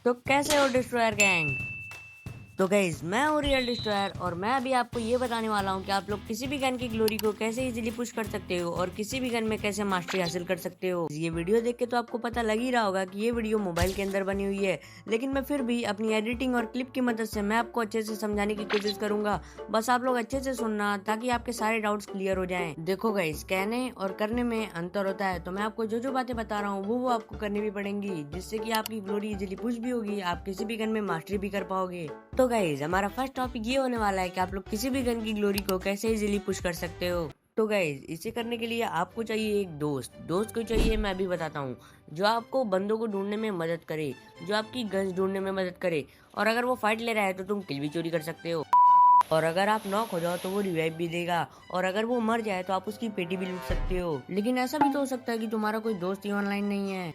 तो कैसे हो डिस्ट्रॉयर गैंग। तो गाइज मैं हूँ रियल डिस्ट्रॉयर और मैं अभी आपको ये बताने वाला हूँ कि आप लोग किसी भी गन की ग्लोरी को कैसे इजीली पुश कर सकते हो और किसी भी गन में कैसे मास्टरी हासिल कर सकते हो। ये वीडियो देख के तो आपको पता लग ही रहा होगा कि ये वीडियो मोबाइल के अंदर बनी हुई है, लेकिन मैं फिर भी अपनी एडिटिंग और क्लिप की मदद से मैं आपको अच्छे से समझाने की कोशिश करूंगा। बस आप लोग अच्छे से सुनना ताकि आपके सारे डाउट्स क्लियर हो जाएं। देखो गाइज, कहने और करने में अंतर होता है, तो मैं आपको जो जो बातें बता रहा हूँ वो आपको करनी भी पड़ेंगी, जिससे कि आपकी ग्लोरी इजीली पुश भी होगी, आप किसी भी गन में मास्टरी भी कर पाओगे। तो गाइज हमारा फर्स्ट टॉपिक ये होने वाला है कि आप लोग किसी भी गन की ग्लोरी को कैसे इजीली पुश कर सकते हो। तो गाइज इसे करने के लिए आपको चाहिए एक दोस्त को चाहिए, मैं अभी बताता हूँ, जो आपको बंदों को ढूंढने में मदद करे, जो आपकी गन्स ढूंढने में मदद करे, और अगर वो फाइट ले रहा है तो तुम किल भी चोरी कर सकते हो, और अगर आप नॉक हो जाओ तो वो रिवाइव भी देगा, और अगर वो मर जाए तो आप उसकी पेटी भी लूट सकते हो। लेकिन ऐसा भी तो हो सकता है कि तुम्हारा कोई दोस्त ही ऑनलाइन नहीं है।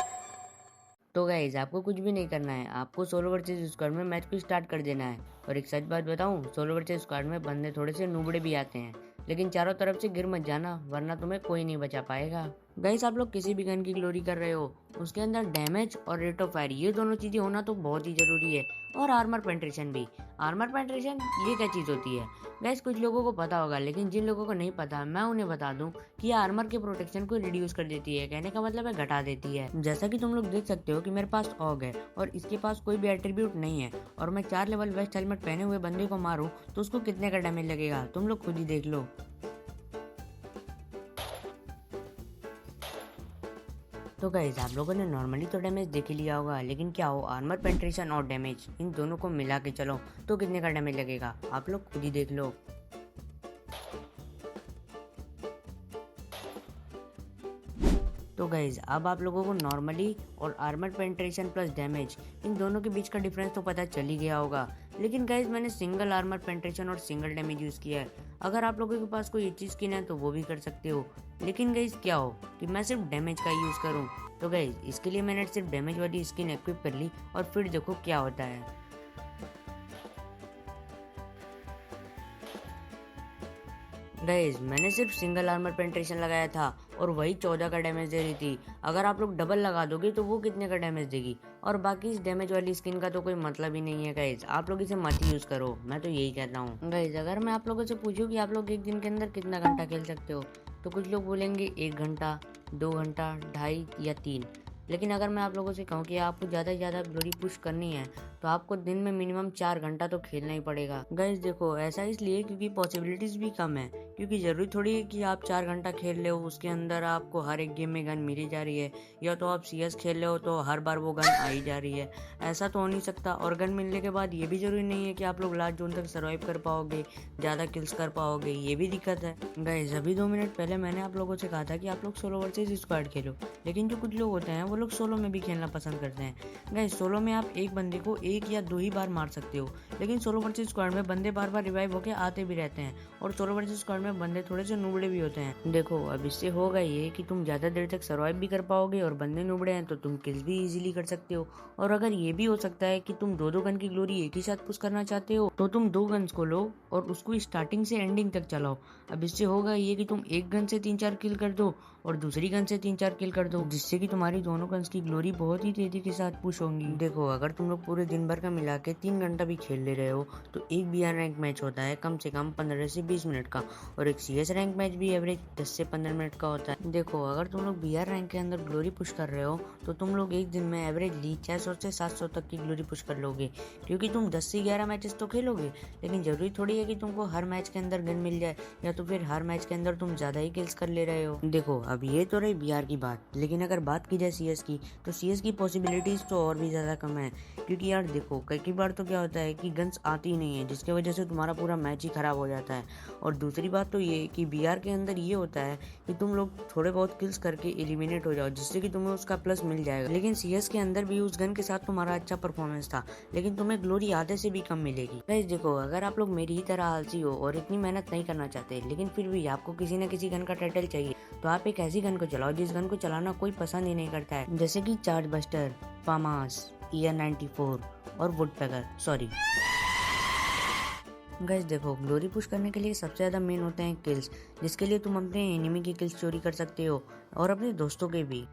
तो गाइज आपको कुछ भी नहीं करना है, आपको सोलो वर्सेस स्क्वाड में मैच को स्टार्ट कर देना है। और एक सच बात बताऊं, सोलो वर्सेस स्क्वाड में बंदे थोड़े से नूबड़े भी आते हैं, लेकिन चारों तरफ से गिर मत जाना वरना तुम्हें कोई नहीं बचा पाएगा। गाइस आप लोग किसी भी गन की ग्लोरी कर रहे हो, उसके अंदर डैमेज और रेट ऑफ फायर ये दोनों चीजें होना तो बहुत ही जरूरी है, और आर्मर पेंट्रेशन भी। आर्मर पेंट्रेशन ये क्या चीज होती है गाइस, कुछ लोगों को पता होगा, लेकिन जिन लोगों को नहीं पता मैं उन्हें बता दूं कि ये आर्मर के प्रोटेक्शन को रिड्यूस कर देती है, कहने का मतलब है घटा देती है। जैसा कि तुम लोग देख सकते हो कि मेरे पास ऑग है और इसके पास कोई भी एट्रीब्यूट नहीं है, और मैं 4 लेवल वेस्ट हेलमेट पहने हुए बंदे को मारूं तो उसको कितने का डैमेज लगेगा तुम लोग खुद ही देख लो। तो गाइज आप लोगों ने नॉर्मली तो डैमेज देख ही लिया होगा, लेकिन क्या हो आर्मर पेंट्रेशन और डैमेज इन दोनों को मिला के चलो तो कितने का डैमेज लगेगा आप लोग खुद ही देख लो। तो गाइज अब आप लोगों को नॉर्मली और armour penetration plus damage in दोनों के बीच का डिफरेंस तो पता चल ही गया होगा, लेकिन गाइज मैंने सिंगल आर्मर पेंट्रेशन और सिंगल डैमेज यूज़ किया है। अगर आप लोगों के पास कोई अच्छी स्किन है तो वो भी कर सकते हो, लेकिन गाइज क्या हो कि मैं सिर्फ डैमेज का यूज़ करूँ। तो गाइज इसके लिए मैंने सिर्फ डैमेज वाली स्किन इक्विप कर ली और फिर देखो क्या होता है। गाइज मैंने सिर्फ सिंगल आर्मर पेंट्रेशन लगाया था और वही 14 का डैमेज दे रही थी। अगर आप लोग डबल लगा दोगे तो वो कितने का डैमेज देगी, और बाकी इस डैमेज वाली स्किन का तो कोई मतलब ही नहीं है गाइज, आप लोग इसे मत यूज करो, मैं तो यही कहता हूँ। गाइज अगर मैं आप लोगों से पूछूं कि आप लोग एक दिन के अंदर कितना घंटा खेल सकते हो, तो कुछ लोग बोलेंगे 1 घंटा, 2 घंटा, 2.5 या 3। लेकिन अगर मैं आप लोगों से कहूँ कि आपको ज़्यादा से ज़्यादा ग्लोरी पुश करनी है तो आपको दिन में मिनिमम 4 घंटा तो खेलना ही पड़ेगा। गाइस देखो ऐसा इसलिए क्योंकि पॉसिबिलिटीज भी कम है, क्योंकि जरूरी थोड़ी है कि आप 4 घंटा खेल रहे हो उसके अंदर आपको हर एक गेम में गन मिली जा रही है, या तो आप CS खेल रहे हो तो हर बार वो गन आई जा रही है, ऐसा तो हो नहीं सकता। और गन मिलने के बाद ये भी जरूरी नहीं है कि आप लोग लास्ट जोन तक सर्वाइव कर पाओगे, ज़्यादा किल्स कर पाओगे, ये भी दिक्कत है। गाइस अभी 2 मिनट पहले मैंने आप लोगों से कहा था कि आप लोग सोलो वर्सेस स्क्वाड खेलो, लेकिन जो कुछ लोग होते हैं वो लोग सोलो में भी खेलना पसंद करते हैं। गाइस सोलो में आप एक बंदे को 1 या 2 ही बार मार सकते हो, लेकिन सोलो वर्सेस स्क्वाड में बंदे बार बार रिवाइव होके आते भी रहते हैं, और सोलो वर्सेस स्क्वाड में बंदे थोड़े से नुबड़े भी होते हैं। देखो अब इससे होगा ये कि तुम ज़्यादा देर तक सर्वाइव भी कर पाओगे, और बंदे नुबड़े हैं तो तुम किल्स भी इजीली कर सकते हो। और अगर ये भी हो सकता है कि तुम दो गन की ग्लोरी एक ही साथ पुश करना चाहते हो, तो तुम 2 गन्स को लो और उसको स्टार्टिंग से एंडिंग तक चलाओ। अब इससे होगा ये कि तुम एक गन से 3-4 किल कर दो और दूसरी गन से 3-4 किल कर दो, जिससे कि तुम्हारी दोनों गन्स की ग्लोरी बहुत ही तेजी के साथ पुश होंगी। देखो अगर तुम लोग पूरे दिन भर का मिला के 3 घंटा भी खेल ले रहे हो तो एक BR रैंक मैच होता है कम से कम 15 से 20 मिनट का, और एक CS रैंक मैच भी एवरेज 10 से 15 मिनट का होता है। देखो अगर तुम लोग BR रैंक के अंदर ग्लोरी पुश कर रहे हो तो तुम लोग एक दिन में एवरेजली 600 से 700 तक की ग्लोरी पुश कर लोगे, क्योंकि तुम 10 से 11 मैचेस तो खेलोगे, लेकिन जरूरी थोड़ी है कि तुमको हर मैच के अंदर गन मिल जाए, या तो फिर हर मैच के अंदर तुम ज्यादा ही किल्स कर ले रहे हो। देखो अब ये तो रही BR की बात, लेकिन अगर बात की जाए CS की, तो CS की पॉसिबिलिटीज तो और भी ज़्यादा कम है, क्योंकि यार देखो कई बार तो क्या होता है कि गन्स आती ही नहीं है, जिसके वजह से तुम्हारा पूरा मैच ही खराब हो जाता है। और दूसरी बात तो ये कि BR के अंदर ये होता है कि तुम लोग थोड़े बहुत किल्स करके एलिमिनेट हो जाओ, जिससे कि तुम्हें उसका प्लस मिल जाएगा। लेकिन CS के अंदर भी उस गन के साथ तुम्हारा अच्छा परफॉर्मेंस था, लेकिन तुम्हें ग्लोरी आधे से भी कम मिलेगी। गाइस देखो अगर आप लोग मेरी ही तरह आलसी हो और इतनी मेहनत नहीं करना चाहते, लेकिन फिर भी आपको किसी न किसी गन का टाइटल चाहिए, तो आप एक ऐसी गन को चलाओ जिस गन को चलाना कोई पसंद ही नहीं करता है, जैसे कि चार्ज बस्टर, फामास, ER94 और वुडपेकर, सॉरी। गाइस देखो ग्लोरी पुश करने के लिए सबसे ज़्यादा मेन होते हैं किल्स, जिसके लिए तुम अपने एनिमी की किल्स चोरी कर सकते हो और अपने दोस्तों के भी।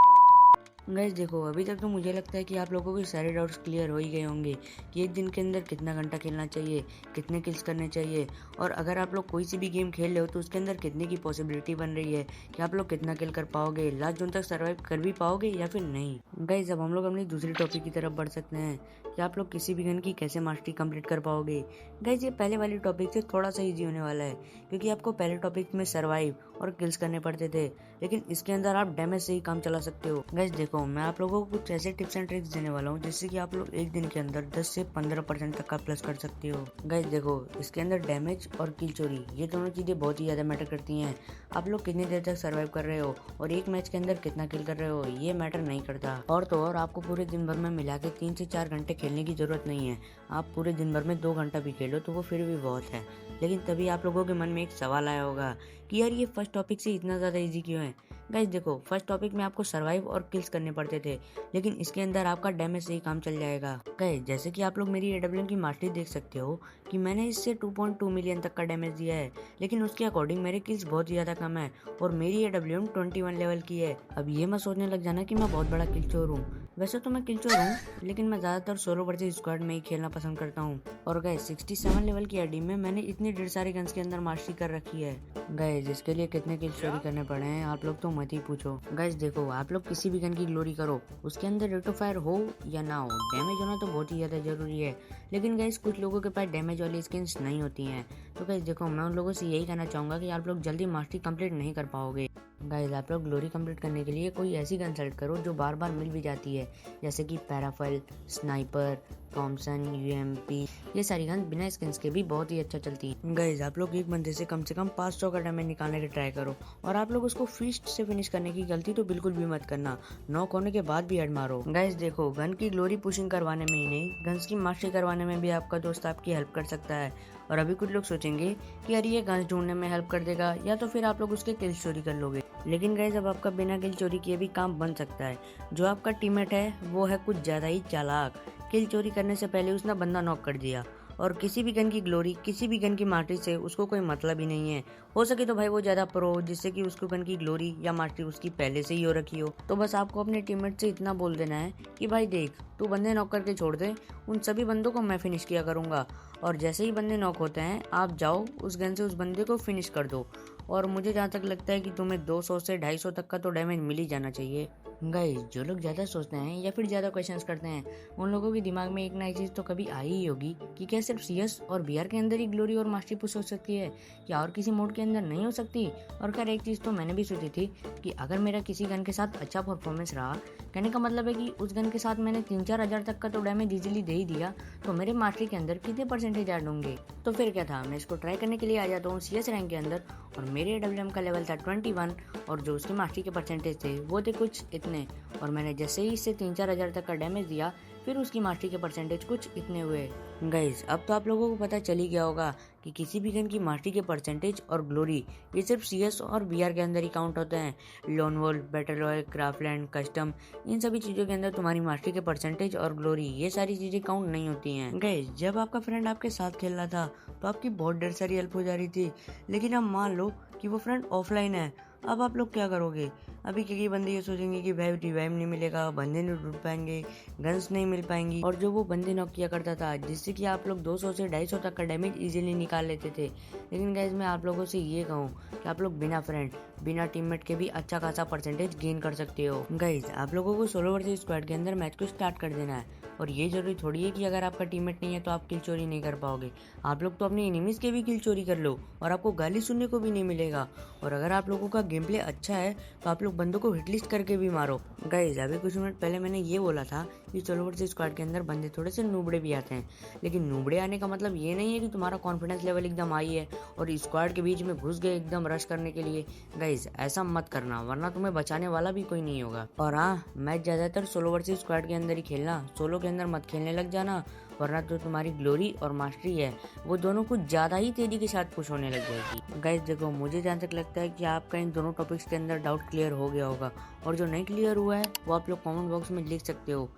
गाइस देखो, अभी तक तो मुझे लगता है कि आप लोगों के सारे डाउट्स क्लियर हो ही गए होंगे कि एक दिन के अंदर कितना घंटा खेलना चाहिए, कितने किल्स करने चाहिए, और अगर आप लोग कोई सी भी गेम खेल रहे हो तो उसके अंदर कितने की पॉसिबिलिटी बन रही है कि आप लोग कितना किल कर पाओगे, लास्ट जोन तक सर्वाइव कर भी पाओगे या फिर नहीं। गाइस अब हम लोग अपनी दूसरी टॉपिक की तरफ बढ़ सकते हैं कि आप लोग किसी भी गन की कैसे मास्टरी कंप्लीट कर पाओगे। गाइस ये पहले वाली टॉपिक से थोड़ा सा ईजी होने वाला है, क्योंकि आपको पहले टॉपिक में सर्वाइव और किल्स करने पड़ते थे, लेकिन इसके अंदर आप डैमेज से ही काम चला सकते हो। गाइस देखो, मैं आप लोगों को कुछ ऐसे टिप्स एंड ट्रिक्स देने वाला हूँ जिससे कि आप लोग एक दिन के अंदर 10 से 15% तक का प्लस कर सकते हो। गाइस देखो, इसके अंदर डैमेज और किल चोरी ये दोनों चीजें बहुत ही ज्यादा मैटर करती हैं। आप लोग कितनी देर तक सर्वाइव कर रहे हो और एक मैच के अंदर कितना किल कर रहे हो ये मैटर नहीं करता। और तो और आपको पूरे दिन भर में मिला के 3 से 4 घंटे खेलने की जरूरत नहीं है। आप पूरे दिन भर में 2 घंटा भी खेलो तो वो फिर भी बहुत है। लेकिन तभी आप लोगों के मन में एक सवाल आया होगा कि यार ये फर्स्ट टॉपिक से इतना ज्यादा इजी क्यों है। गाइस देखो, फर्स्ट टॉपिक में आपको सर्वाइव और किल्स करने पड़ते थे, लेकिन इसके अंदर आपका डैमेज से ही काम चल जाएगा। गाइस जैसे कि आप लोग मेरी एडब्ल्यूएम की मास्टरी देख सकते हो कि मैंने इससे 2.2 मिलियन तक का डैमेज दिया है, लेकिन उसके अकॉर्डिंग मेरे किल्स बहुत ही ज्यादा कम है और मेरी एडब्ल्यूएम 21 लेवल की है। अब ये मत सोचने लग जाना कि मैं बहुत बड़ा किल चोर हूँ। वैसे तो मैं किल चोर हूँ, लेकिन मैं ज्यादातर सोलो वर्सेस स्क्वाड में ही खेलना पसंद करता हूँ। और गाइस 67 लेवल की आईडी में मैंने इतनी ढेर सारी गन्स के अंदर मास्टरी कर रखी है। गाइस इसके लिए कितने किल चोरी करने पड़े हैं आप लोग तो मत ही पूछो। गाइस देखो, आप लोग किसी भी गन की ग्लोरी करो, उसके अंदर रेट ऑफ फायर हो या ना हो, डैमेज होना तो बहुत ही ज्यादा जरूरी है। लेकिन गाइस कुछ लोगों के पास डैमेज वाली स्किन्स नहीं होती हैं, तो गाइस देखो, मैं उन लोगों से यही कहना चाहूंगा कि आप लोग जल्दी मास्टरी कंप्लीट नहीं कर पाओगे। गाइस आप लोग ग्लोरी कंप्लीट करने के लिए कोई ऐसी गन सेलेक्ट करो जो बार बार मिल भी जाती है, जैसे कि पैराफल, स्नाइपर, थॉमसन, यूएमपी। ये सारी गन बिना स्किन्स के भी बहुत ही अच्छा चलती है। गाइस आप लोग एक बंदे से कम 500 का डैमेज निकालने की ट्राई करो, और आप लोग उसको फिस्ट से फिनिश करने की गलती तो बिल्कुल भी मत करना। नॉक होने के बाद भी हेड मारो। गाइस देखो, गन की ग्लोरी पुशिंग करवाने में ही नहीं, गन्स की मास्टरी करवाने में भी आपका दोस्त आपकी हेल्प कर सकता है। और अभी कुछ लोग सोचेंगे कि यार ये गन्स ढूंढने में हेल्प कर देगा, या तो फिर आप लोग उसके किल चोरी कर लोगे। लेकिन गाइस अब आपका बिना किल चोरी किए भी काम बन सकता है। जो आपका टीममेट है वो है कुछ ज्यादा ही चालाक। किल चोरी करने से पहले उसने बंदा नॉक कर दिया, और किसी भी गन की ग्लोरी, किसी भी गन की मास्टरी से उसको कोई मतलब ही नहीं है। हो सके तो भाई वो ज्यादा प्रो हो, जिससे कि उसको गन की ग्लोरी या मास्टरी उसकी पहले से ही हो रखी हो। तो बस आपको अपने टीममेट से इतना बोल देना है कि भाई देख, तू बंदे नॉक करके छोड़ दे, उन सभी बंदों को मैं फिनिश किया करूंगा, और जैसे ही बंदे नॉक होते हैं आप जाओ उस गन से उस बंदे को फिनिश कर दो। और मुझे जहाँ तक लगता है कि तुम्हें 200 से 250 तक का तो डैमेज मिल ही जाना चाहिए। गाइस जो लोग ज़्यादा सोचते हैं या फिर ज़्यादा क्वेश्चंस करते हैं, उन लोगों के दिमाग में एक नई चीज़ तो कभी आई ही होगी कि क्या सिर्फ सीएस और बीआर के अंदर ही ग्लोरी और मास्टरी पुश हो सकती है, क्या और किसी मोड के अंदर नहीं हो सकती। और खैर एक चीज़ तो मैंने भी सोची थी कि अगर मेरा किसी गन के साथ अच्छा परफॉर्मेंस रहा, कहने का मतलब है कि उस गन के साथ मैंने 3-4 हज़ार तक का तो डैमेज इजीली दे ही दिया, तो मेरे मास्टरी के अंदर कितने परसेंटेज ऐड होंगे। तो फिर क्या था, मैं इसको ट्राई करने के लिए आ जाता हूँ सीएस रैंक के अंदर, और मेरे एडब्ल्यूएम का लेवल था 21, और जो उसकी मास्टरी के परसेंटेज थे वो थे कुछ इतने, और मैंने जैसे ही इससे 3-4 हज़ार तक का डैमेज दिया, फिर उसकी मास्टरी के परसेंटेज कुछ इतने हुए। गाइस अब तो आप लोगों को पता चल ही गया होगा कि किसी भी गन की मास्टरी के परसेंटेज और ग्लोरी ये सिर्फ सीएस और बीआर के अंदर ही काउंट होते हैं। Lone wolf, battle royale, craftland, custom, इन सभी चीज़ों के अंदर तुम्हारी मास्टरी के परसेंटेज और ग्लोरी ये सारी चीज़ें काउंट नहीं होती हैं। गाइस जब आपका फ्रेंड आपके साथ खेल रहा था तो आपकी बहुत ढेर सारी हेल्प हो जा रही थी, लेकिन अब मान लो कि वो फ्रेंड ऑफलाइन है, अब आप लोग क्या करोगे। अभी कई बंदे ये सोचेंगे कि भाई रिवाइव नहीं मिलेगा, बंदे नहीं ढूंढ पाएंगे, गन्स नहीं मिल पाएंगी, और जो वो बंदे नॉक किया करता था जिससे कि आप लोग 200 से 250 तक का डैमेज इजीली निकाल लेते थे। लेकिन गाइस मैं आप लोगों से ये कहूँ कि आप लोग बिना फ्रेंड, बिना टीममेट के भी अच्छा खासा परसेंटेज गेन कर सकते हो। गाइस आप लोगों को सोलो वर्सेस स्क्वाड के अंदर मैच को स्टार्ट कर देना है, और ये जरूरी थोड़ी है कि अगर आपका टीममेट नहीं है तो आप किल चोरी नहीं कर पाओगे। आप लोग तो अपने एनिमीज के भी किल चोरी कर लो और आपको गाली सुनने को भी नहीं मिलेगा। और अगर आप लोगों का गेम प्ले अच्छा है तो आप लोग बंदों को हिटलिस्ट करके भी मारो। गाइस अभी कुछ मिनट पहले मैंने ये बोला था कि सोलो वर्सेस स्क्वाड के अंदर बंदे थोड़े से नूबड़े भी आते हैं, लेकिन नूबड़े आने का मतलब ये नहीं है कि तुम्हारा कॉन्फिडेंस लेवल एकदम हाई है और स्क्वाड के बीच में घुस गए एकदम रश करने के लिए। गाइस ऐसा मत करना, वरना तुम्हें बचाने वाला भी कोई नहीं होगा। और हाँ, मैच ज्यादातर सोलो वर्सेस स्क्वाड के अंदर ही खेलना, सोलो के अंदर मत खेलने लग जाना, वरना तो तुम्हारी ग्लोरी और मास्टरी है वो दोनों कुछ ज्यादा ही तेजी के साथ पुश होने लग जाएगी। गाइस देखो, मुझे जहाँ तक लगता है कि आपका इन दोनों टॉपिक्स के अंदर डाउट क्लियर हो गया होगा, और जो नहीं क्लियर हुआ है वो आप लोग कमेंट बॉक्स में लिख सकते हो।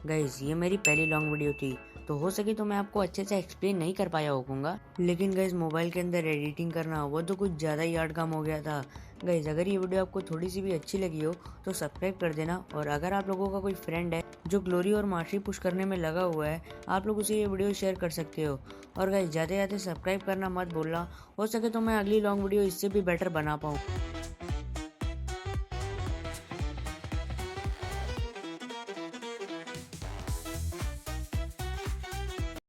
गाइज ये मेरी पहली लॉन्ग वीडियो थी, तो हो सके तो मैं आपको अच्छे से एक्सप्लेन नहीं कर पाया होऊंगा, लेकिन गाइज मोबाइल के अंदर एडिटिंग करना वो तो कुछ ज़्यादा ही हार्ड काम हो गया था। गाइज अगर ये वीडियो आपको थोड़ी सी भी अच्छी लगी हो तो सब्सक्राइब कर देना, और अगर आप लोगों का कोई फ्रेंड है जो ग्लोरी और मार्शी पुश करने में लगा हुआ है, आप लोग उसे ये वीडियो शेयर कर सकते हो। और गाइज जाते जाते सब्सक्राइब करना मत भूलना, हो सके तो मैं अगली लॉन्ग वीडियो इससे भी बेटर बना पाऊँ।